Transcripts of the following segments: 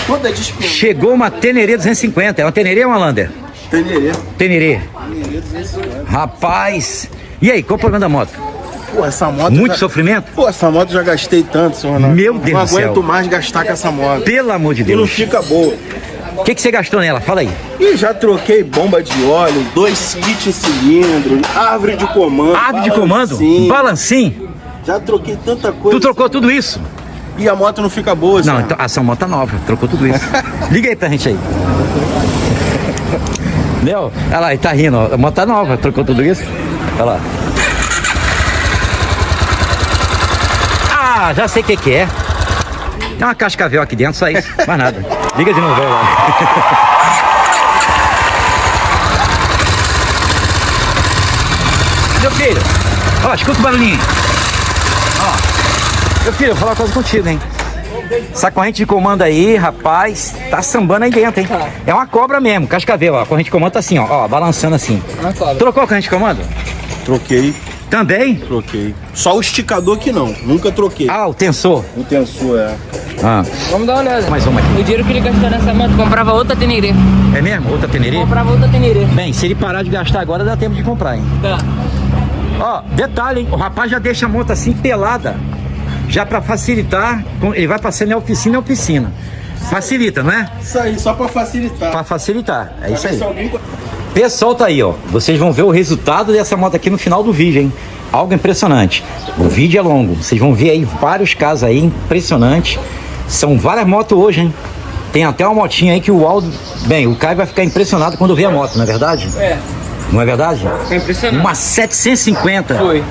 Toda despesa. Chegou uma Teneré 250. É uma Teneré ou uma Lander? Teneré. Teneré. Teneré 250. Rapaz. E aí, qual o problema da moto? Pô, essa moto... Muito sofrimento? Pô, essa moto já gastei tanto, senhor Ronaldo. Meu Deus do céu. Não aguento mais gastar com essa moto. Pelo amor de E não Deus. fica boa. O que você gastou nela? Fala aí. E já troquei bomba de óleo, 2 kits cilindros, árvore de comando. Árvore de comando? Balancinho? Já troquei tanta coisa. Tu trocou tudo isso? E a moto não fica boa, Não, senhor. então a sua moto tá nova. Trocou tudo isso. Liga aí pra gente aí. Meu, olha lá, ele tá rindo. Ó. A moto tá nova. Trocou tudo isso? Olha lá. Ah, já sei o que é. Tem uma cascavel aqui dentro, só isso. Mais nada. Liga de novo, lá. Meu filho, ó, escuta o barulhinho. Ó, meu filho, eu vou falar uma coisa contigo, hein? Essa corrente de comando aí, rapaz, tá sambando aí dentro, hein? É uma cobra mesmo, cascavel, ó. A corrente de comando tá assim, ó, balançando assim. Trocou a corrente de comando? Troquei. Também? Troquei. Só o esticador que não. Nunca troquei. Ah, o tensor. O tensor, é. Ah, Vamos dar uma olhada. mais uma aqui. O dinheiro que ele gastou nessa moto, comprava outra Teneré. É mesmo? Outra Teneré? Comprava outra Teneré. Bem, se ele parar de gastar agora, dá tempo de comprar, hein? Tá. Ó, detalhe, hein? O rapaz já deixa a moto assim pelada, já pra facilitar. Ele vai passando em oficina. Facilita, não é? Isso aí, só pra facilitar. Pra facilitar, é isso aí. Se alguém... Pessoal, tá aí, ó. Vocês vão ver o resultado dessa moto aqui no final do vídeo, hein? Algo impressionante. O vídeo é longo. Vocês vão ver aí vários casos aí impressionantes. São várias motos hoje, hein? Tem até uma motinha aí que o Aldo... Bem, o Caio vai ficar impressionado quando ver a moto, não é verdade? É. Não é verdade? Fica impressionante. Uma 750. Foi.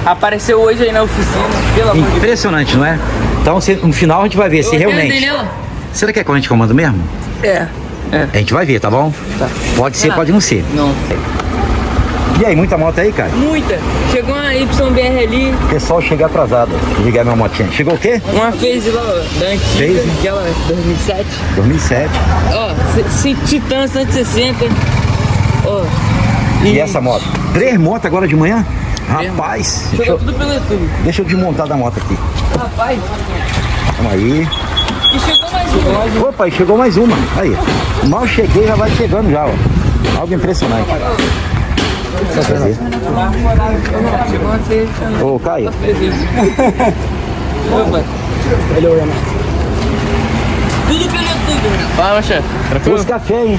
Apareceu hoje aí na oficina. Pelo amor de Deus. Impressionante, não é? Então, no final a gente vai ver se Eu realmente... andei nela. Será que é corrente de comando mesmo? É. A gente vai ver, tá bom? Tá. Pode ser, pode não ser. Não. E aí, muita moto aí, cara? Muita. Chegou uma YBR ali. Pessoal, cheguei atrasado. Vou ligar minha motinha. Chegou o quê? Uma Phase lá, ó, da antiga. Phase? Aquela 2007. 2007. Ó, Titan 160. Ó. E essa moto? 3 motos agora de manhã? Rapaz, Chegou tudo pelo YouTube. deixa eu desmontar da moto aqui. Rapaz. Vamos aí. E chegou mais uma. Opa, e chegou mais uma. Aí. Mal cheguei, já vai chegando já, ó. Algo impressionante. Deixa eu ver. Chegou uma Phase também. Ô, Caio. Opa. Tudo pelo YouTube, né? Fala, chefe. Os café, hein?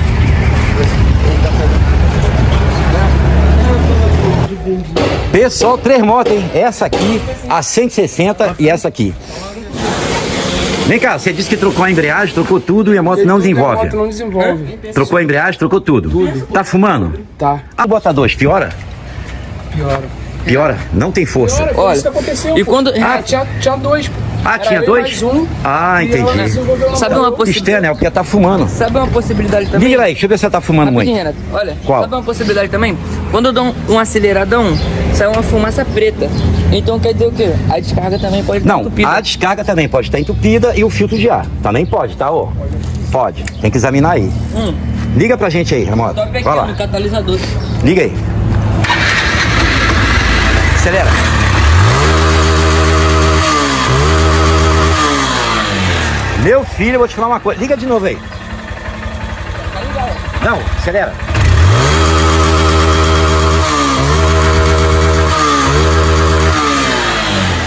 Pessoal, 3 motos, hein? Essa aqui, a 160 e essa aqui. Vem cá, você disse que trocou a embreagem, trocou tudo e a moto não desenvolve. A moto não desenvolve. Trocou a embreagem, trocou tudo. Tá fumando? Tá. A bota 2, piora? Piora. Piora? Não tem força. Olha, isso que aconteceu. E quando. Tinha 2. Ah, tinha 2? Ah, entendi. Sabe uma possibilidade? Externo, é porque tá fumando. Sabe uma possibilidade também? Liga aí, deixa eu ver se você tá fumando Rapidinho, muito. Renato. Olha, Qual? sabe uma possibilidade também? Quando eu dou um aceleradão, sai uma fumaça preta. Então quer dizer o quê? A descarga também pode estar Não, entupida. a descarga também pode estar entupida e o filtro de ar. Também pode, tá, ô? Pode. Tem que examinar aí. Liga pra gente aí, remoto. Top aqui Vai lá. no catalisador. Liga aí. Acelera. Meu filho, eu vou te falar uma coisa. Liga de novo aí. Não, acelera.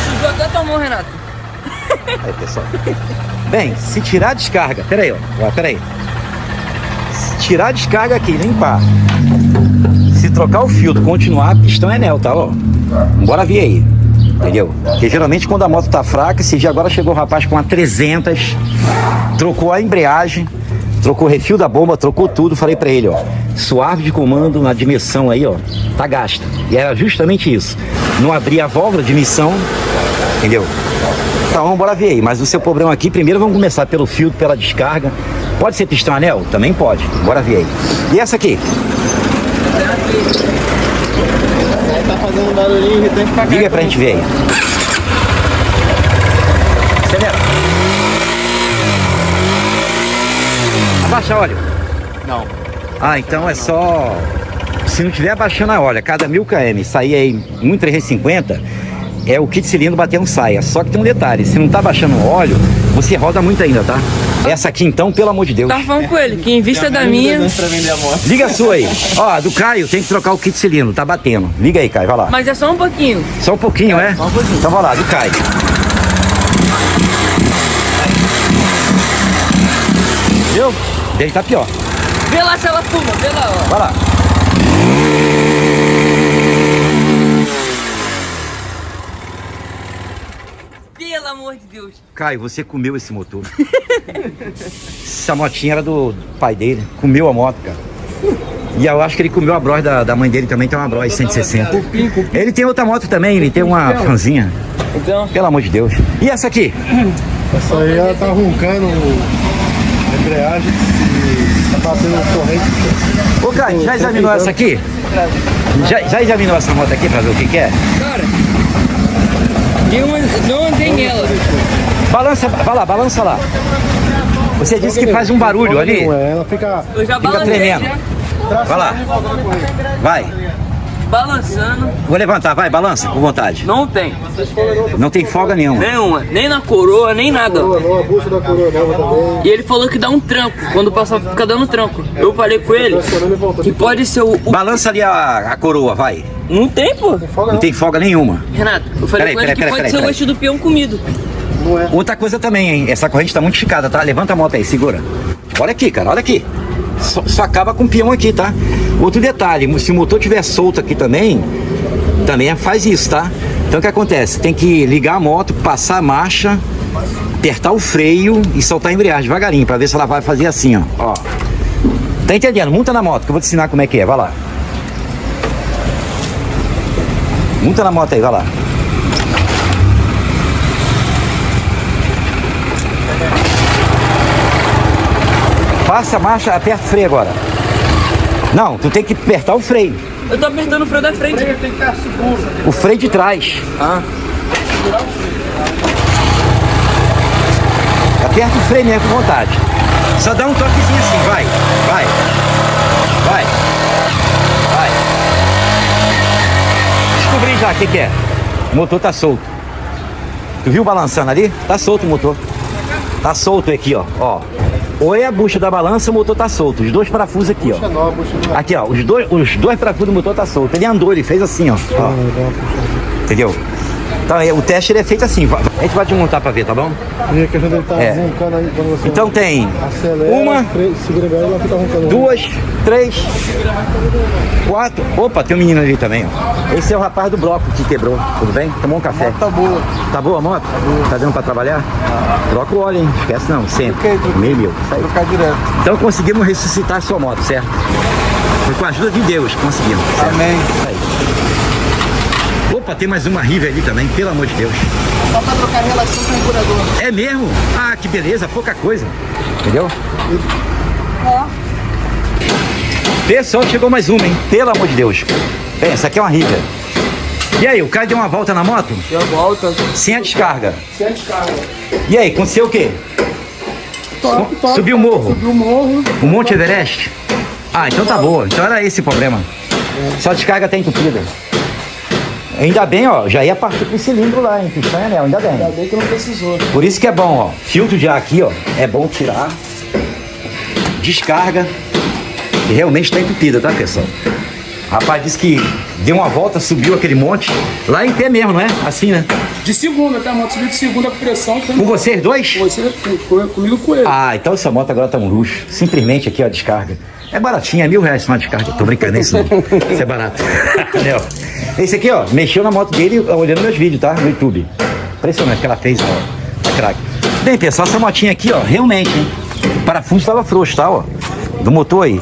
Subiu até tua mão, Renato. Aí, pessoal. Bem, se tirar a descarga... Pera aí, ó. Pera aí. Se tirar a descarga aqui, limpar. Se trocar o filtro, continuar, a pistão é nel, tá, ó. Bora ver aí. Entendeu? Porque geralmente quando a moto tá fraca, esse dia agora chegou o rapaz com a 300, trocou a embreagem, trocou o refil da bomba, trocou tudo. Falei pra ele, ó, sua árvore de comando na admissão aí, ó, tá gasta. E era justamente isso. Não abria a válvula de emissão, entendeu? Então, bora ver aí. Mas o seu problema aqui, primeiro vamos começar pelo filtro, pela descarga. Pode ser pistão anel? Também pode. Bora ver aí. E essa aqui? Tá fazendo um barulhinho irritante pra cá. Liga pra gente ver aí. Acelera. Abaixa óleo. Não. Ah, então é só... Se não tiver abaixando a óleo, cada 1000 km sair aí 1,350, é o kit cilindro batendo saia. Só que tem um detalhe, se não tá baixando o óleo, você roda muito ainda, tá? Essa aqui então, pelo amor de Deus. Tava falando com ele, que em vista da minha. Pra vender a moto. Liga a sua aí. Ó, do Caio tem que trocar o kit cilindro, tá batendo. Liga aí, Caio, vai lá. Mas é só um pouquinho. Só um pouquinho, é? só um pouquinho. Então vai lá, do Caio. Viu? Dele tá pior. Vê lá se ela fuma, vê lá, ó. Vai lá. Pelo amor de Deus. Caio, você comeu esse motor. Essa motinha era do pai dele. Comeu a moto, cara. E eu acho que ele comeu a Bros da mãe dele também, tem uma Bros 160. Ele tem outra moto também, ele tem uma fanzinha. Então, Pelo amor de Deus. E essa aqui? Essa aí ela tá roncando a embreagem e tá batendo corrente. Ô, Caio, já examinou essa aqui? Já examinou essa moto aqui pra ver o que é? cara, não andei nela. Balança, vai lá, balança lá. Você disse que faz um barulho ali. Ela fica Eu já Fica balancei, tremendo. já. Vai lá. Vai. Balançando. Vou levantar, vai, balança, com vontade. Não tem. Não tem folga nenhuma. Nenhuma. Nem na coroa, nem nada. não, a bucha da coroa nova também. E ele falou que dá um tranco. Quando passar, fica dando tranco. Eu falei com ele que pode ser o. Balança ali a coroa, vai. Não tem, pô. Não tem folga nenhuma. Renato, eu falei com ele que pode ser o eixo do peão comido. Não é. Outra coisa também, hein? Essa corrente tá muito esticada, tá? Levanta a moto aí, segura. Olha aqui, cara, olha aqui. Só acaba com o peão aqui, tá? Outro detalhe, se o motor tiver solto aqui também faz isso, tá? Então o que acontece? Tem que ligar a moto, passar a marcha, apertar o freio e soltar a embreagem devagarinho, pra ver se ela vai fazer assim, ó. Tá entendendo? Monta na moto que eu vou te ensinar como é que é, vai lá. Monta na moto aí, vai lá. Passa a marcha, aperta o freio agora. Não, tu tem que apertar o freio. Eu tô apertando o freio da frente. O freio de trás. Ah. Aperta o freio mesmo com vontade. Só dá um toquezinho assim, vai. Vai. Vai. Vai. Descobri já o que é. O motor tá solto. Tu viu balançando ali? Tá solto o motor. Tá solto aqui, ó. Ou é a bucha da balança, o motor tá solto. Os dois parafusos aqui, ó. Aqui, ó. Os dois parafusos do motor tá solto. Ele andou, ele fez assim, ó. Entendeu? Então, o teste ele é feito assim. A gente vai desmontar pra ver, tá bom? E a questão dele tá roncando aí quando você Então tem acelera, uma, segura bem, ela fica roncando. 2, 3, 4. Opa, tem um menino ali também, ó. Esse é o rapaz do bloco que quebrou. Tudo bem? Tomou um café. Tá boa. Tá boa a moto? Tá dando pra trabalhar? Troca o óleo, hein? Esquece não, sempre. Meio. Trocar direto. Então conseguimos ressuscitar a sua moto, certo? Foi com a ajuda de Deus que conseguimos. Certo? Amém. Isso aí. Opa, tem mais uma River ali também, pelo amor de Deus. Só pra trocar relação com o regulador. É mesmo? Ah, que beleza, pouca coisa. Entendeu? Pessoal, chegou mais uma, hein? Pelo amor de Deus. Bem, essa aqui é uma River. E aí, o cara deu uma volta na moto? Deu volta. Sem a descarga. Sem descarga. E aí, aconteceu o quê? Top. Subiu o morro? Subiu o morro. O Monte Everest? Ah, então tá boa. Então era esse o problema. Só a descarga tá entupida. Ainda bem, ó, já ia partir pro cilindro lá, hein? Pistão e anel, ainda bem. Ainda bem que não precisou. Por isso que é bom, ó. Filtro de ar aqui, ó. É bom tirar. Descarga. E realmente tá entupida, tá, pessoal? O rapaz disse que deu uma volta, subiu aquele monte. Lá em pé mesmo, não é? Assim, né? De segunda, tá? A moto subiu de segunda com pressão. Com vocês dois? Você, comigo com ele. Ah, então essa moto agora tá um luxo. Simplesmente aqui, ó, a descarga. É baratinha, é R$1.000 uma descarga. Tô brincando, é isso não. Isso é barato. Entendeu? Esse aqui, ó, mexeu na moto dele olhando meus vídeos, tá? No YouTube. Impressionante que ela fez, ó. Tá craque. Bem, pessoal, essa motinha aqui, ó, realmente, hein? O parafuso tava frouxo, tá, ó? Do motor aí.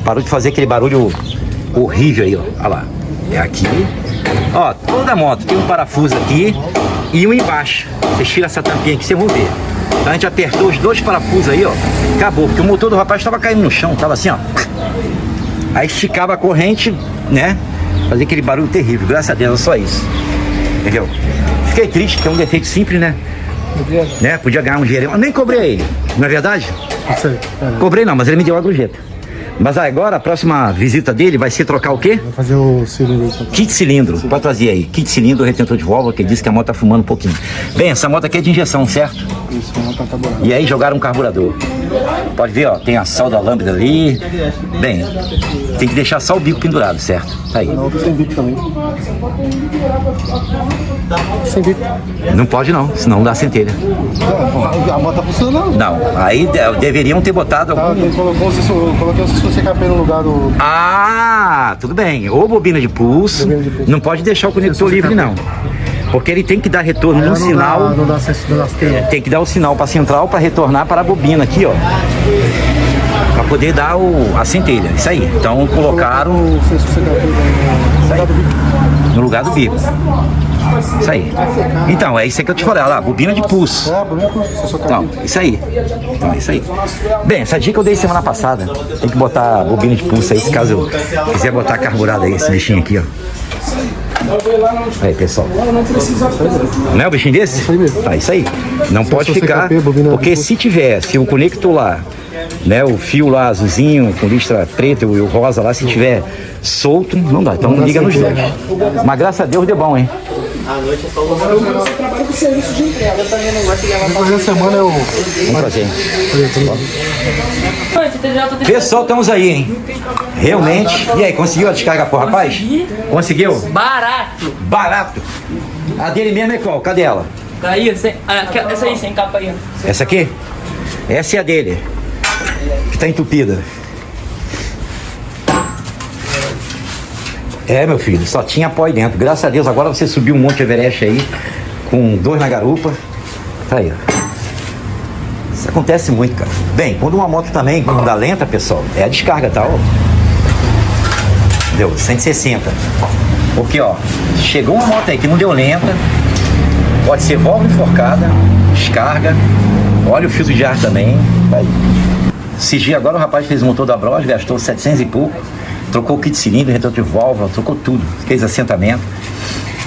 Parou de fazer aquele barulho horrível aí, ó. Olha lá. É aqui. Ó, toda moto tem um parafuso aqui e um embaixo. Vocês tiram essa tampinha aqui, vocês vão ver. Então a gente apertou os dois parafusos aí, ó. Acabou, porque o motor do rapaz tava caindo no chão, tava assim, ó. Aí esticava a corrente, né? Fazia aquele barulho terrível, graças a Deus, só isso. Entendeu? Fiquei triste, que é um defeito simples, né? Podia ganhar um dinheiro. Eu nem cobrei a ele, não é verdade? Isso aí. Cobrei não, mas ele me deu a gorjeta. Mas agora a próxima visita dele vai ser trocar o quê? Vai fazer o cilindro. Kit cilindro. Pode trazer aí. Kit cilindro, retentor de válvula, que ele disse que a moto tá fumando um pouquinho. Bem, essa moto aqui é de injeção, certo? Isso, a moto tá carburada. E aí jogaram um carburador. Pode ver, ó, tem a solda lambda ali. Bem, tem que deixar só o bico pendurado, certo? Tá aí. A outra tem bico também. Sem bico. Não pode não, senão dá centelha. A moto tá funcionando. Não, aí deveriam ter botado Tá, algum... coloquei o sensor CKP no lugar do... Ah, tudo bem. Ou bobina de pulso. Bobina de pulso. Não pode deixar o conector livre, não. Porque ele tem que dar retorno no sinal. Não dá centelha. Tem que dar o sinal para a central para retornar para a bobina aqui, ó. Para poder dar a centelha. Isso aí. Então colocaram O sensor CKP no lugar do bico. Isso aí. Então, é isso aí que eu te falei, olha lá, bobina de pulso. é, bobina com sensor Então, CKP. isso aí. Então, é isso aí. Bem, essa dica eu dei semana passada. Tem que botar bobina de pulso aí, se caso quiser botar carburado aí, esse bichinho aqui, ó. Aí, pessoal. Não é o bichinho desse? Isso aí mesmo. Tá, isso aí. Não pode CKP, ficar, bobina porque de se tiver, se o conector lá, né, o fio lá azulzinho, com listra preta e o rosa lá, se tiver solto, não dá. Então liga nos dois. Mas graças a Deus deu bom, hein? Você trabalha com serviço de entrega. Eu também não gosto de levar Depois da semana eu... Vamos fazer. pra... Pessoal, estamos aí, hein? Realmente. E aí, conseguiu a descarga pro rapaz? Conseguiu? Barato. Barato. A dele mesmo é qual? Cadê ela? Tá aí, essa aí, sem capa aí. Essa aqui? Essa é a dele. Que tá entupida. É, meu filho, só tinha pó aí dentro. Graças a Deus, agora você subiu um monte de Everest aí, com 2 na garupa. Tá aí, ó. Isso acontece muito, cara. Bem, quando uma moto também, quando dá lenta, pessoal, é a descarga, tá? Ó. Deu 160. Porque, ó, chegou uma moto aí que não deu lenta, pode ser válvula enforcada, descarga, olha o filtro de ar também. Tá aí. Esse dia agora o rapaz fez o motor da Bros, gastou 700 e pouco. Trocou o kit cilindro, retentor de válvula, trocou tudo, fez assentamento.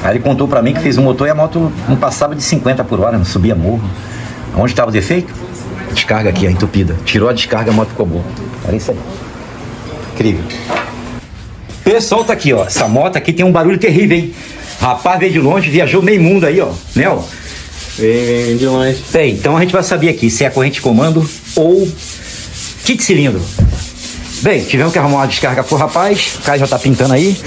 Aí ele contou pra mim que fez o motor e a moto não passava de 50 por hora, não subia morro. Onde estava o defeito? Descarga aqui, a entupida. Tirou a descarga, a moto ficou boa. Olha isso aí. Incrível. Pessoal, tá aqui, ó. Essa moto aqui tem um barulho terrível, hein? Rapaz veio de longe, viajou meio mundo aí, ó. Né, ó? Vem de longe. Bem, então a gente vai saber aqui se é corrente de comando ou kit cilindro. Bem, tivemos que arrumar uma descarga pro rapaz. O Caio já tá pintando aí.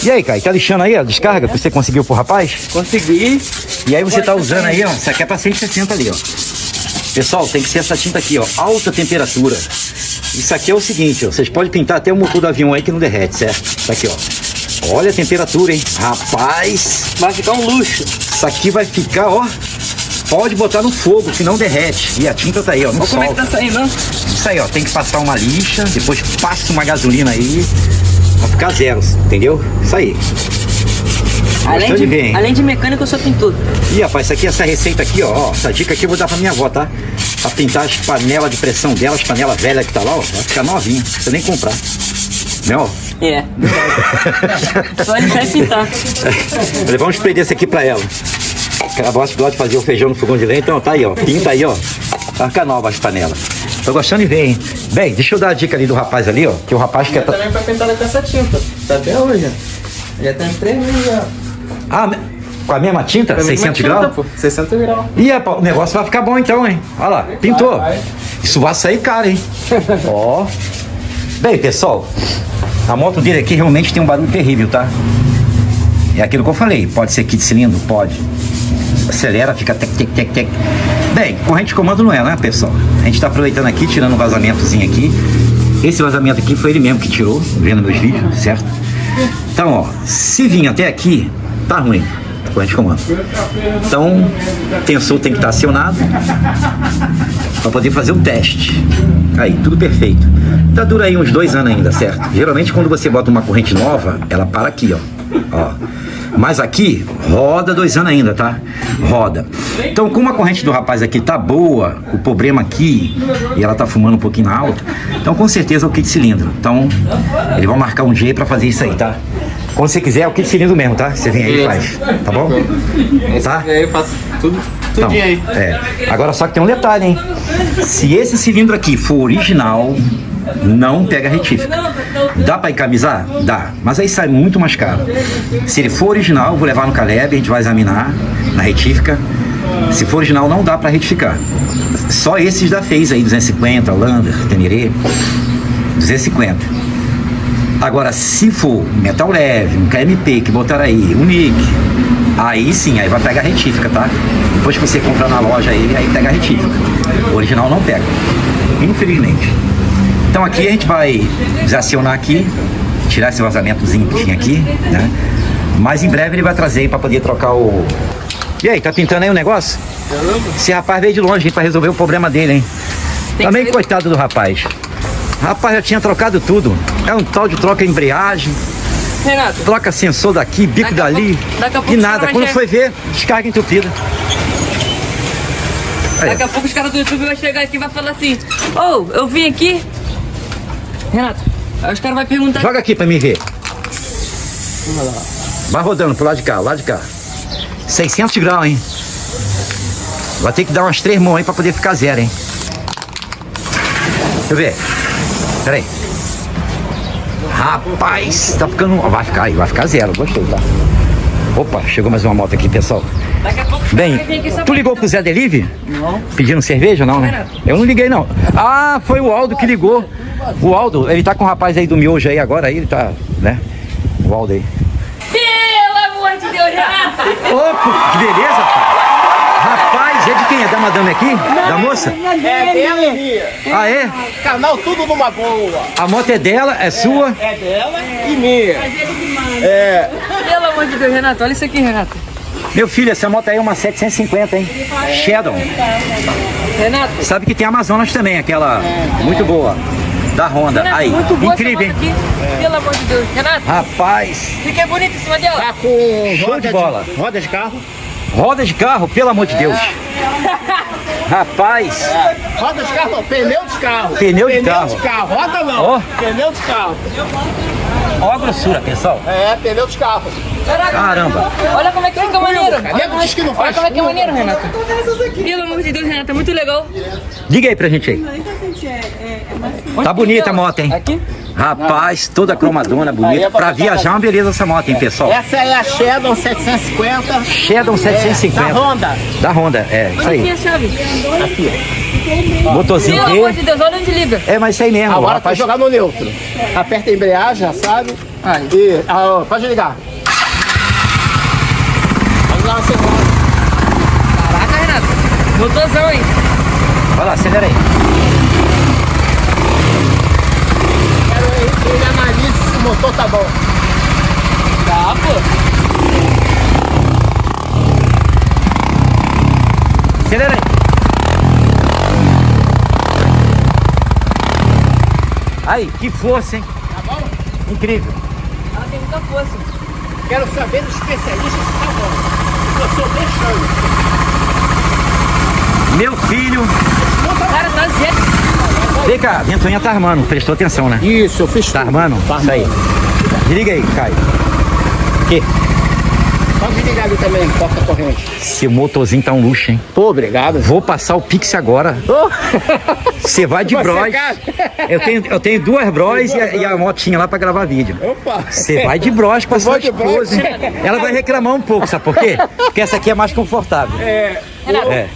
E aí, Caio, tá lixando aí a descarga que você conseguiu pro rapaz? Consegui. E aí você tá usando aí, ó. Isso aqui é pra 160 ali, ó. Pessoal, tem que ser essa tinta aqui, ó. Alta temperatura. Isso aqui é o seguinte, ó. Vocês podem pintar até o motor do avião aí que não derrete, certo? Tá aqui, ó. Olha a temperatura, hein? Rapaz. Vai ficar um luxo. Isso aqui vai ficar, ó. Pode botar no fogo, que não derrete. E a tinta tá aí, ó, no Olha como é sol. que tá saindo, né? Isso aí, ó, tem que passar uma lixa, depois passa uma gasolina aí, pra ficar zero, entendeu? Isso aí. Gostou ver, hein? Além de mecânico, eu sou pintor. Ih, rapaz, essa receita aqui, ó, essa dica aqui eu vou dar pra minha avó, tá? Pra pintar as panelas de pressão dela, as panelas velhas que tá lá, ó, vai ficar novinha, não precisa nem comprar. Né, ó? É. Só ele vai pintar. Vou levar um spray desse aqui pra ela. Ela gosta de fazer o feijão no fogão de lenha, então tá aí, ó, pinta aí, ó. Vai ficar nova as panelas. Tô gostando de ver, hein? Bem, deixa eu dar a dica ali do rapaz ali, ó, que o rapaz quer... Também foi pintada com essa tinta. Tá até hoje. Já tem 3 meses já. Ah, com a mesma tinta? 600 graus? 60 graus. Ih, rapaz, o negócio vai ficar bom então, hein? Olha lá, pintou. Isso vai sair caro, hein? Ó. Bem, pessoal, a moto dele aqui realmente tem um barulho terrível, tá? É aquilo que eu falei, pode ser kit cilindro? Pode. Acelera, fica tec, tec, tec, tec. Bem, corrente de comando não é, né, pessoal? A gente tá aproveitando aqui, tirando um vazamentozinho aqui. Esse vazamento aqui foi ele mesmo que tirou, vendo meus vídeos, certo? Então, ó, se vir até aqui, tá ruim, corrente de comando. Então, o tensor tem que estar acionado para poder fazer o teste. Aí, tudo perfeito. Tá dura aí uns 2 anos ainda, certo? Geralmente quando você bota uma corrente nova, ela para aqui, ó. Mas aqui, roda 2 anos ainda, tá? Roda. Então, como a corrente do rapaz aqui tá boa, o problema aqui, e ela tá fumando um pouquinho alto, então com certeza é o kit cilindro. Então, eles vão marcar um dia pra fazer isso aí, tá? Quando você quiser, é o kit cilindro mesmo, tá? Você vem aí e faz, tá bom? Tá? E aí eu faço tudinho Então, aí. Agora só que tem um detalhe, hein? Se esse cilindro aqui for original, não pega retífica. Dá para encamisar? Dá, mas aí sai muito mais caro. Se ele for original, eu vou levar no Caleb, a gente vai examinar na retífica. Se for original, não dá para retificar. Só esses da FaZe aí, 250, Lander, Teneré, 250. Agora, se for metal leve, um KMP que botaram aí, um NIC, aí sim, aí vai pegar retífica, tá? Depois que você comprar na loja aí pega a retífica. O original não pega, infelizmente. Então aqui a gente vai desacionar aqui, tirar esse vazamentozinho que tinha aqui, né? Mas em breve ele vai trazer aí pra poder trocar o... E aí, tá pintando aí o negócio? Esse rapaz veio de longe pra resolver o problema dele, hein? Também coitado do rapaz. Rapaz, já tinha trocado tudo. É um tal de troca embreagem, Renato, troca sensor daqui, bico dali, daqui a pouco e os nada. caras Quando vai foi ver, descarga entupida. Aí. daqui a pouco os caras do YouTube vão chegar aqui e vai falar assim: Ô, eu vim aqui. Renato, aí os caras vão perguntar. Joga aqui pra mim ver. Vai rodando pro lado de cá, lado de cá. 600 graus, hein? Vai ter que dar umas 3 mãos aí pra poder ficar zero, hein? Deixa eu ver. Pera aí. Rapaz, tá ficando... Vai ficar zero, gostei, tá? Opa, chegou mais uma moto aqui, pessoal. Daqui a pouco os Bem, caras vão vir aqui só tu ligou pro Zé Delivery? Não. Pedindo cerveja, não, né? Eu não liguei, não. Ah, foi o Aldo que ligou. O Aldo, ele tá com o rapaz aí do miojo aí agora, aí ele tá, né? O Aldo aí. Pelo amor de Deus, Renato! Opa, que beleza, pai. Rapaz, é de quem? É da madame aqui? Da moça? É dela e minha. Ah, é? Canal tudo numa boa. A moto é dela, é sua? É dela e minha. É. Pelo amor de Deus, Renato, olha isso aqui, Renato. Meu filho, essa moto aí é uma 750, hein? Shadow. Renato, Sabe que tem a Amazonas também, aquela muito boa. Da Honda. Renato, Aí, muito boa incrível, essa hein? moto aqui. Pelo amor de Deus, Renato, Rapaz, fiquei bonito em cima dela. Tá com show de bola. roda de carro. Roda de carro, pelo amor de Deus. Rapaz, Roda de carro, não, pneu de carro. Pneu de carro. Roda não. Ó. Pneu de carro. ó a grossura, pessoal. É, pneu de carro. Caramba. Olha como é que fica maneiro. Nego diz que não Olha faz como é que é curva. maneiro, Renato. Pelo amor de Deus, Renato, é muito legal. Diga aí pra gente aí. Tá bonita a moto, hein? Aqui? Rapaz, toda cromadona, bonita. Pra viajar é uma beleza essa moto, hein, pessoal? Essa é a Shadow 750. Shadow 750. Da Honda. Da Honda, é, isso Olha aqui a aí. chave. Motorzinho Pelo amor aqui. de Deus, olha onde liga. É, mas isso aí mesmo, Agora rapaz. tem que jogar no neutro. Aperta a embreagem, já sabe. Aí. E, pode ligar. Vamos lá, você Caraca, Renato. Motorzão, hein? Vai lá, acelera aí. Quero ele analise se o motor tá bom. Tá, pô. Acelera aí. Aí, que força, hein? Tá bom? Incrível. Ela tem muita força. Quero saber do especialista se tá bom. Eu tô deixando. Meu filho. Cara, tá zero. Vem cá, a ventoinha tá armando, prestou atenção, né? Isso, eu fiz Tá tudo. armando? Tá Isso aí. Desliga aí, Caio. Que? Pode desligar ali também, porta corrente. Esse motorzinho tá um luxo, hein? Pô, obrigado. Vou passar o Pix agora. Você vai de Você, Bros. cara. Eu tenho 2 Bros e a motinha lá pra gravar vídeo. Opa. Você vai de Bros com a sua vou de Bros. esposa. Ela vai reclamar um pouco, sabe por quê? Porque essa aqui é mais confortável. Renato, É.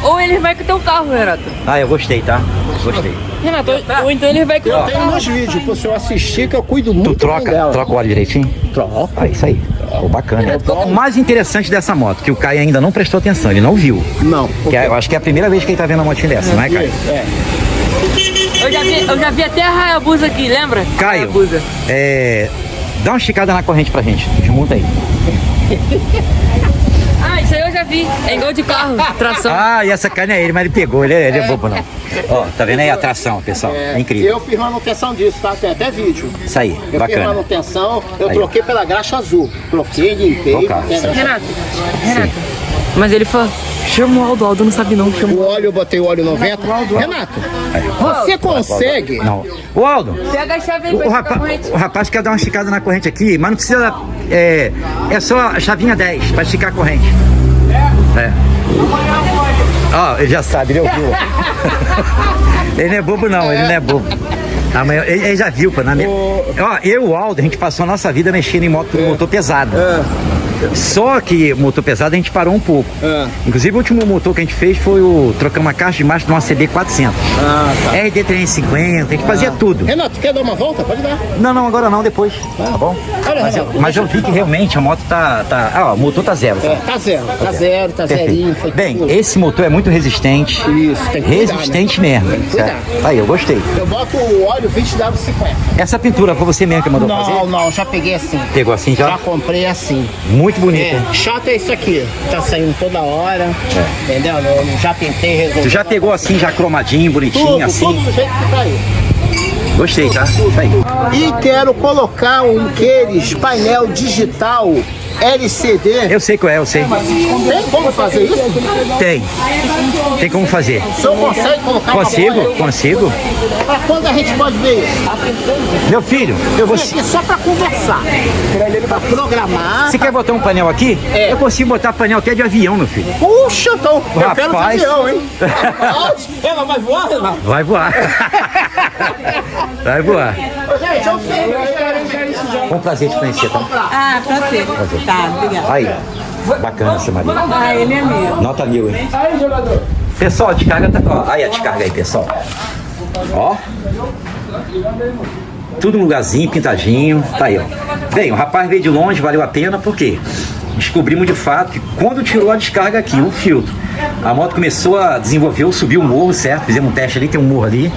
ou ele vai com o teu carro, Renato. Ah, eu gostei, tá? Gostei. Renato, ou então ele vai com o teu Tem carro. nos vídeos, pro senhor assistir, que eu cuido Tu muito bem dela. troca o óleo direitinho? Troca. Ah, isso aí. Pô, bacana. O mais interessante dessa moto, que o Caio ainda não prestou atenção, ele não viu. Não. Eu acho que é a primeira vez que ele tá vendo uma motinha dessa, não é, Caio? É. Eu já vi até a Hayabusa aqui, lembra? Caio, Hayabusa. dá uma esticada na corrente pra gente. Desmonta aí. Ah, isso aí eu já vi. É igual de carro, tração. Ah, e essa carne é ele, mas ele pegou, ele é bobo não. Ó, tá vendo aí a tração, pessoal? É incrível. Eu fiz manutenção disso, tá? Tem até vídeo. Isso aí, Eu fiz bacana. manutenção, eu Aí. troquei pela graxa azul. Troquei, limpei. Ó, cara, tem a graxa- Renato. Mas ele falou, chama o Aldo não sabe não, chama O óleo, eu botei o óleo 90. Renato, você consegue? Não. O Aldo, Pega a chave aí o, o rapaz quer dar uma esticada na corrente aqui, mas não precisa. É só a chavinha 10 pra esticar a corrente. É. Ó, ele já sabe, ele ouviu. Ele não é bobo não, ele não é bobo. Ah, mas ele já viu, pô. Ó, eu e o Aldo, a gente passou a nossa vida mexendo em motor pesado. Só que motor pesado a gente parou um pouco. Inclusive o último motor que a gente fez foi trocamos uma caixa de marcha de uma CB 400. Tá. RD 350, a gente fazia tudo. Renato, quer dar uma volta? Pode dar. Não, agora não, depois. Tá bom? Mas eu vi que realmente a moto o motor tá zero. Tá zero, tá zerinho. Bem, esse motor é muito resistente. Isso, tem que cuidar, resistente mesmo. Certo? Aí, eu gostei. Eu boto o óleo 20W50. Essa pintura foi você mesmo que mandou fazer? Não, já peguei assim. Pegou assim já? Já comprei assim. Muito bonito. Chato é isso aqui. Tá saindo toda hora. Entendeu? Eu já tentei resolver. Tu já pegou assim, já cromadinho, bonitinho, tudo, assim? Tudo do jeito que tá aí. Gostei, tá? Isso aí. E quero colocar aqueles painel digital LCD. Eu sei qual é, eu sei. Tem como fazer isso? Tem como fazer. O senhor consegue colocar Consigo. Pra quando a gente pode ver isso? Meu filho, eu vou... Aqui só pra conversar. Pra programar. Você quer botar um painel aqui? Eu consigo botar painel até de avião, meu filho. Puxa, então. Eu quero de Rapaz. avião, hein? Ela vai voar, Renato? Vai voar. Vai voar. Gente, eu sei. Foi um prazer te conhecer, tá? Ah, prazer. Tá, obrigada. Aí, bacana essa Maria. Ah, ele é meu. Nota 1000, hein? Pessoal, a descarga tá... Ó, aí a descarga aí, pessoal. Ó. Tudo no lugarzinho, pintadinho. Tá aí, ó. Bem, o rapaz veio de longe, valeu a pena, por quê? Descobrimos de fato que quando tirou a descarga aqui, o filtro, a moto começou a desenvolver, subiu o morro, certo? Fizemos um teste ali, tem um morro ali,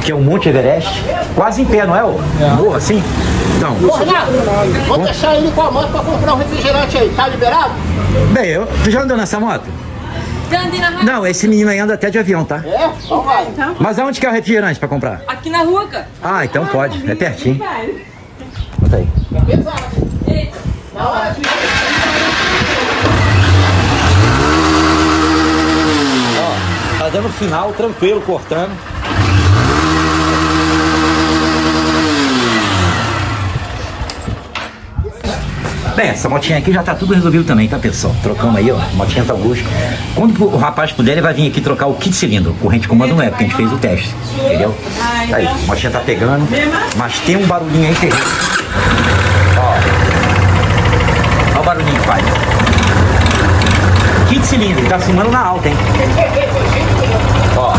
que é o Monte Everest. Quase em pé, não é? O morro assim? Então. Ô, Renato, vou deixar ele com a moto pra comprar um refrigerante aí. Tá liberado? Bem, tu já andou nessa moto? Já andei na rua. Não, esse menino aí anda até de avião, tá? É? Então vai. Mas aonde que é o refrigerante pra comprar? Aqui na rua, cara. Ah, então pode, é pertinho. Bota aí. Ó, tá dando final, tranquilo, cortando. Bem, essa motinha aqui já tá tudo resolvido também, tá, pessoal? Trocamos aí, ó, motinha tá Augusto. Quando o rapaz puder, ele vai vir aqui trocar o kit cilindro. Corrente comando não é, porque a gente fez o teste, entendeu? Tá aí, a motinha tá pegando, mas tem um barulhinho aí terrível. Ó. Olha o barulhinho que faz. Kit cilindro, ele tá filmando na alta, hein? Ó.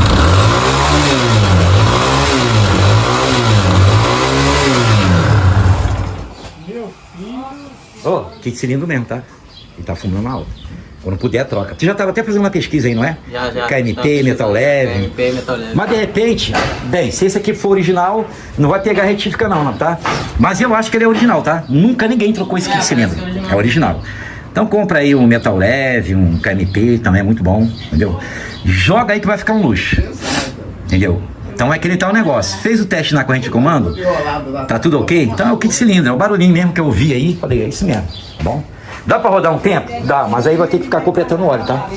Ó, kit cilindro mesmo, tá? Ele tá fumando na alta. Quando puder, troca. Tu já tava até fazendo uma pesquisa aí, não é? Já. KMP, metal leve. KMP, metal leve. Mas de repente, bem, se esse aqui for original, não vai pegar retífica não, tá? Mas eu acho que ele é original, tá? Nunca ninguém trocou esse kit cilindro. É original. Então compra aí um metal leve, um KMP, também é muito bom, entendeu? Joga aí que vai ficar um luxo. Entendeu? Então é que ele tá o negócio. Fez o teste na corrente de comando? Tá tudo ok? Então é o kit cilindro, é o barulhinho mesmo que eu ouvi aí. Falei, é isso mesmo, tá bom? Dá pra rodar um tempo? Dá, mas aí vai ter que ficar completando o óleo, tá?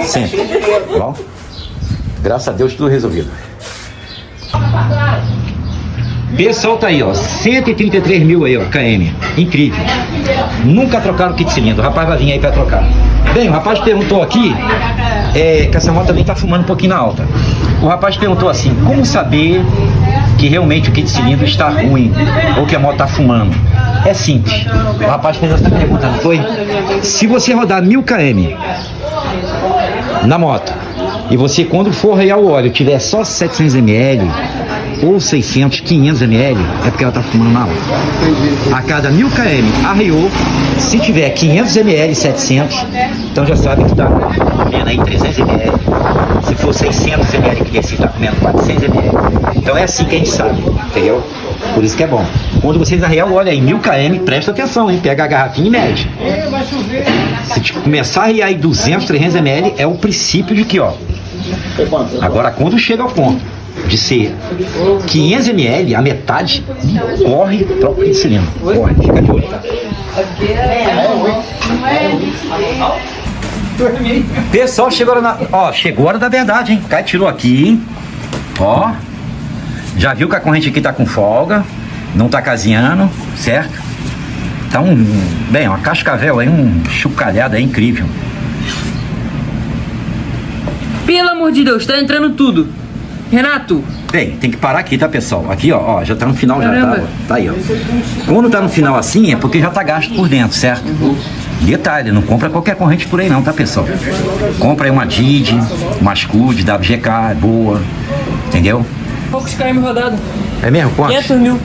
Sempre, tá bom? Graças a Deus tudo resolvido. Pessoal, tá aí, ó, 133 mil aí, ó, KM, incrível. Nunca trocaram o kit cilindro, o rapaz vai vir aí pra trocar. Bem, o rapaz perguntou aqui, que essa moto também tá fumando um pouquinho na alta. O rapaz perguntou assim, como saber que realmente o kit cilindro está ruim, ou que a moto tá fumando? É simples, o rapaz fez essa pergunta, não foi? Se você rodar 1000 km na moto, e você quando for arrear o óleo tiver só 700 ml, ou 600, 500 ml, é porque ela tá fumando na alta. A cada 1000 km arreou, se tiver 500 ml, 700, então já sabe que tá comendo aí 300 ml. Se for 600 ml, que desse tá comendo 400 ml. Então é assim que a gente sabe, entendeu? Por isso que é bom. Quando vocês arrear o óleo aí, 1000 km, presta atenção, hein? Pega a garrafinha e mede. Se começar a arrear aí 200, 300 ml, é o princípio de que, ó. Agora, quando chega ao ponto de ser 500 ml, a metade, corre, troca o kit cilindro. Corre, fica de olho, tá? Pessoal, chegou a hora chegou a hora da verdade, hein? Cai, tirou aqui, hein? Ó, já viu que a corrente aqui tá com folga, não tá caseando, certo? Então, bem, uma cascavel aí, um chucalhado aí incrível. Pelo amor de Deus, tá entrando tudo. Renato, Bem, tem que parar aqui, tá, pessoal? Aqui, ó, já tá no final, já Caramba. tá aí, ó. Quando tá no final assim, é porque já tá gasto por dentro, certo? Detalhe, não compra qualquer corrente por aí não, tá, pessoal? Compra aí uma DID, uma Scud, WGK, é boa, entendeu? poucos km rodado. É mesmo? Quantos? 500 mil.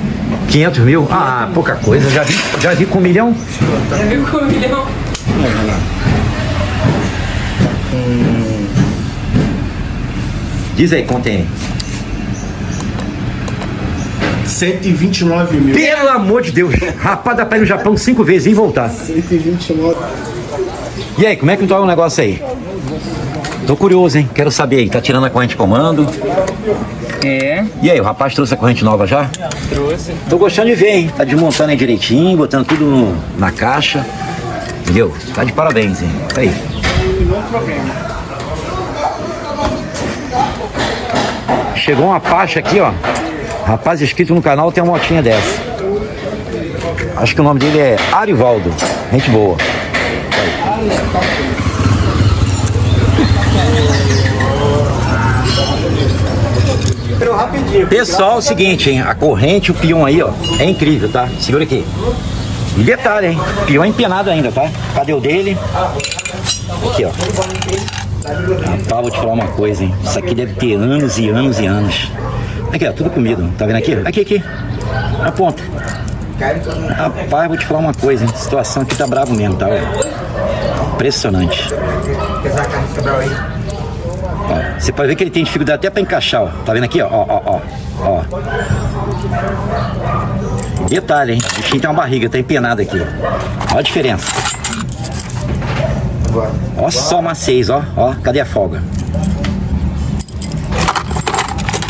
500 mil? Ah, pouca coisa, já vi com 1 milhão. Já viu com 1 milhão? Diz aí, contém. 129 mil. Pelo amor de Deus, rapaz, dá pra ir no Japão 5 vezes e voltar. 129. E aí, como é que tá o negócio aí? Tô curioso, hein? Quero saber aí, tá tirando a corrente de comando? É, E aí, o rapaz trouxe a corrente nova já? trouxe. Tô gostando de ver, hein? Tá desmontando aí direitinho, botando tudo na caixa. Entendeu? Tá de parabéns, hein? Tá aí. Chegou uma Apache aqui, ó. Rapaz inscrito no canal tem uma motinha dessa. Acho que o nome dele é Arivaldo. Gente boa. Pessoal, é o seguinte, hein? A corrente, o peão aí, ó, é incrível, tá? Segura aqui. E detalhe, hein? Peão é empenado ainda, tá? Cadê o dele? Aqui, ó. Rapaz, vou te falar uma coisa, hein? Isso aqui deve ter anos e anos e anos. Aqui, ó, tudo comido. Tá vendo aqui? Aqui. Na ponta. Rapaz, vou te falar uma coisa, hein? A situação aqui tá bravo mesmo, tá? Ó. Impressionante. Ó, você pode ver que ele tem dificuldade até pra encaixar, ó. Tá vendo aqui, ó? Ó. Detalhe, hein? O bichinho tem uma barriga, tá empenado aqui, ó. Olha a diferença. Olha só a maciez, ó. Cadê a folga?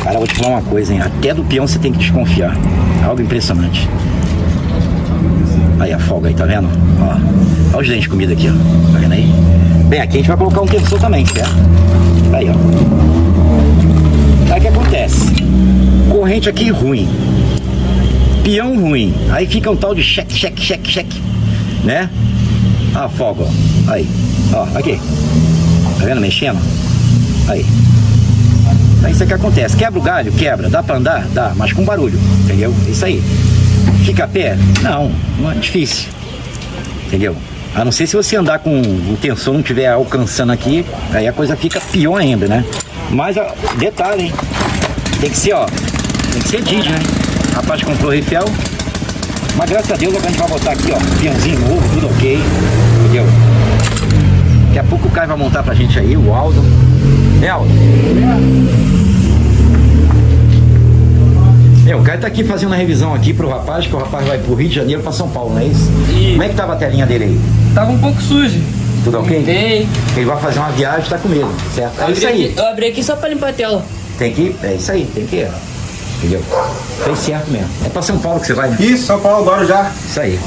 Cara, eu vou te falar uma coisa, hein? Até do peão você tem que desconfiar. Algo impressionante. Aí a folga aí, tá vendo? Ó. Olha os dentes de comida aqui, ó. Tá vendo aí? Bem, aqui a gente vai colocar um terço também, certo? Aí, ó. Aí o que acontece? Corrente aqui ruim. Peão ruim. Aí fica um tal de cheque. Né? A folga, ó. Aí. Ó, aqui. Tá vendo? Mexendo? Aí. É isso que acontece. Quebra o galho? Quebra. Dá pra andar? Dá. Mas com barulho. Entendeu? Isso aí. Fica a pé? Não é difícil. Entendeu? A não ser se você andar com o tensor não estiver alcançando aqui, aí a coisa fica pior ainda, né? Mas, ó, detalhe, hein? Tem que ser, ó. Tem que ser DID, né? O rapaz comprou o Riffel. Mas graças a Deus a gente vai botar aqui, ó. Peãozinho novo, tudo ok. Entendeu? Daqui a pouco o Caio vai montar pra gente aí, o Aldo. Aldo. O Caio tá aqui fazendo uma revisão aqui pro rapaz, que o rapaz vai pro Rio de Janeiro pra São Paulo, não é isso? Como é que tava a telinha dele aí? Tava um pouco sujo. Tudo ok? Limpei. Ele vai fazer uma viagem, tá com medo, certo? É isso aí. Eu abri aqui só pra limpar a tela. Tem que, é isso aí, tem que, entendeu? Fez certo mesmo. É pra São Paulo que você vai, né? Isso, São Paulo agora já. Isso aí.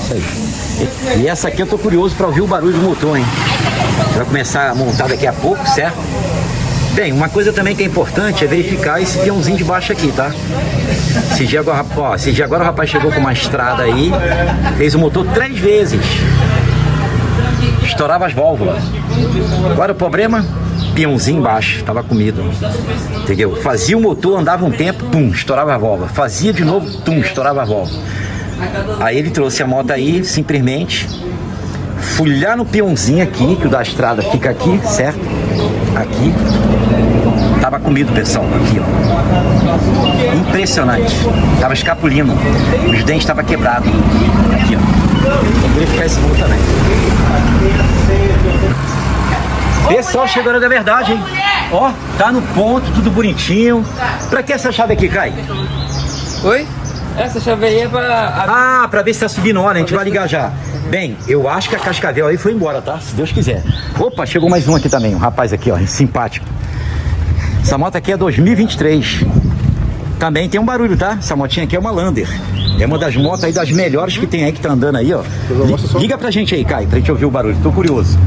E essa aqui eu tô curioso pra ouvir o barulho do motor, hein? Vai começar a montar daqui a pouco, certo? Bem, uma coisa também que é importante é verificar esse peãozinho de baixo aqui, tá? Esse dia agora o rapaz chegou com uma estrada aí, fez o motor 3 vezes. Estourava as válvulas. Agora o problema, peãozinho embaixo, tava comido. Entendeu? Fazia o motor, andava um tempo, pum, estourava a válvula. Fazia de novo, pum, estourava a válvula. Aí ele trouxe a moto aí, simplesmente, fui lá no peãozinho aqui, que o da estrada fica aqui, certo? Aqui. Tava comido, pessoal, aqui, ó. Impressionante. Tava escapulindo. Os dentes estavam quebrados. Aqui, ó. Vou verificar esse bolo também. Pessoal, chegou na verdade, hein? Ó, tá no ponto, tudo bonitinho. Pra que essa chave aqui, Kai? Oi? Essa chave aí é pra... Ah, pra ver se tá subindo hora, a gente vai ligar já. Bem, eu acho que a Cascavel aí foi embora, tá? Se Deus quiser. Opa, chegou mais um aqui também, um rapaz aqui, ó, simpático. Essa moto aqui é 2023. Também tem um barulho, tá? Essa motinha aqui é uma Lander. É uma das motos aí, das melhores que tem aí, que tá andando aí, ó. Liga pra gente aí, Kai, pra gente ouvir o barulho. Tô curioso.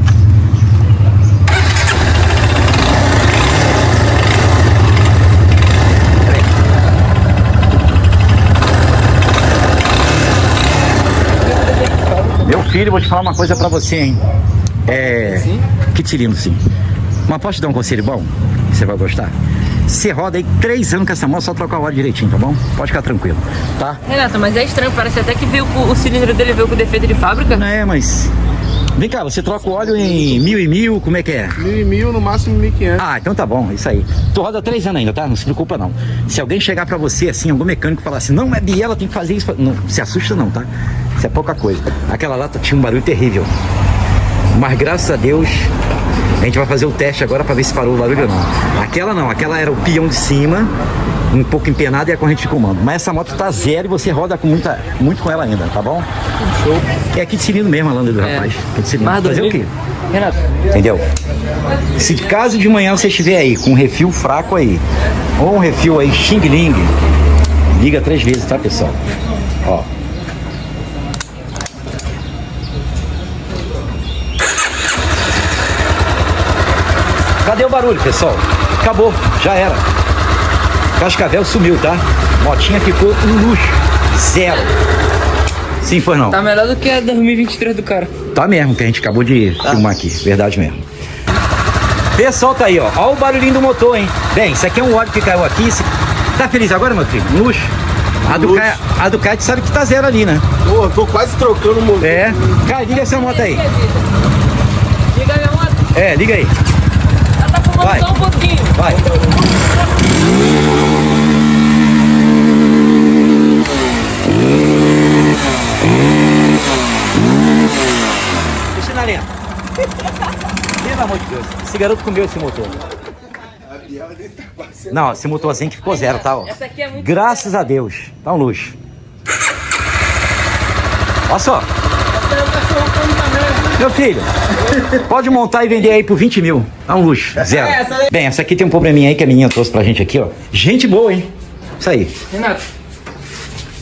Meu filho, vou te falar uma coisa pra você, hein? Que tirino, sim. Mas posso te dar um conselho bom? Você vai gostar? Você roda aí 3 anos com essa moto, só trocar o óleo direitinho, tá bom? Pode ficar tranquilo, tá? Renato, mas é estranho, parece até que veio o cilindro dele veio com defeito de fábrica. Não é, mas... Vem cá, você troca o óleo em 1000 e 1000, como é que é? 1000 e 1000, no máximo 1500. Ah, então tá bom, isso aí. Tu roda 3 anos ainda, tá? Não se preocupa não. Se alguém chegar pra você, assim, algum mecânico falar assim, não, é biela, tem que fazer isso. Não, se assusta não, tá? Isso é pouca coisa. Aquela lata tinha um barulho terrível. Mas graças a Deus, a gente vai fazer o teste agora pra ver se parou o barulho ou não. Aquela não, aquela era o peão de cima, um pouco empenada e a corrente de comando. Mas essa moto tá zero e você roda com muito com ela ainda, tá bom? Show. É aqui de cilindro mesmo, Alando do rapaz. Aqui de cilindro. Fazer o quê? Renato. Entendeu? Se caso de manhã você estiver aí com um refil fraco aí, ou um refil aí Xing Ling, liga 3 vezes, tá, pessoal? Ó. Cadê o barulho, pessoal? Acabou, já era. Cascavel sumiu, tá? Motinha ficou um luxo. Zero. Sim, foi não. Tá melhor do que a 2023 do cara. Tá mesmo, que a gente acabou de filmar aqui. Verdade mesmo. Pessoal, tá aí, ó. Ó o barulhinho do motor, hein? Bem, isso aqui é um óleo que caiu aqui. Tá feliz agora, meu filho? Um luxo. A Ducati sabe que tá zero ali, né? Pô, tô quase trocando o motor. É. Cara, liga essa moto aí. Liga a minha moto. É, liga aí. Ela tá fumando Vai. só um pouquinho. Vai. Deixa na linha. Pelo amor de Deus. Esse garoto comeu esse motor. Não, esse motorzinho que ficou zero, tá? Ó. Essa aqui é muito Graças a Deus. Tá um luxo. Olha só. Meu filho, pode montar e vender aí por 20 mil. Tá um luxo. Zero. Bem, essa aqui tem um probleminha aí que a menina trouxe pra gente aqui, ó. Gente boa, hein? Isso aí. Renato.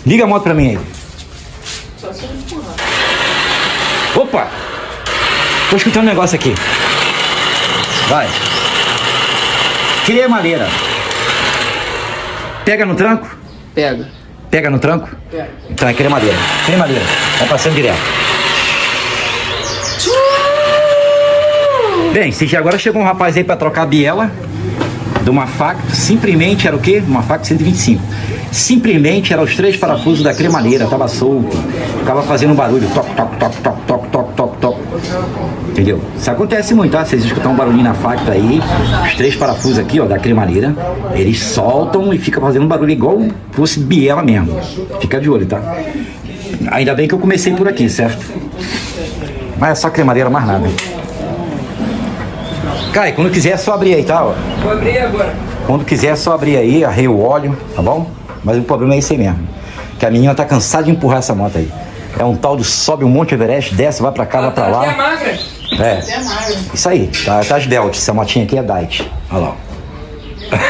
Liga a moto pra mim aí. Opa! Tô escutando um negócio aqui. Vai. Cremadeira. Pega no tranco? Pega. Pega no tranco? Pega. Então é cremadeira. Cremadeira. Tá passando direto. Bem, se agora chegou um rapaz aí pra trocar a biela de uma Facto, simplesmente era o quê? Uma Facto 125. Simplesmente era os 3 parafusos da cremadeira, tava solto, ficava fazendo um barulho, toc, toc, toc, toc, toc, toc, toc, toc. Entendeu? Isso acontece muito, tá? Vocês escutam um barulhinho na Facto aí, os 3 parafusos aqui, ó, da cremadeira, eles soltam e fica fazendo um barulho igual fosse biela mesmo. Fica de olho, tá? Ainda bem que eu comecei por aqui, certo? Mas é só cremadeira, mais nada. Cai, quando quiser é só abrir aí, tá? Ó. Vou abrir agora. Quando quiser é só abrir aí, arreia o óleo, tá bom? Mas o problema é esse aí mesmo. Que a menina tá cansada de empurrar essa moto aí. É um tal de sobe um monte Everest, desce, vai pra cá, vai pra Até lá. magra. É. Até magra. Isso aí, tá as belt. Essa motinha aqui é Diet. Olha lá. Ó.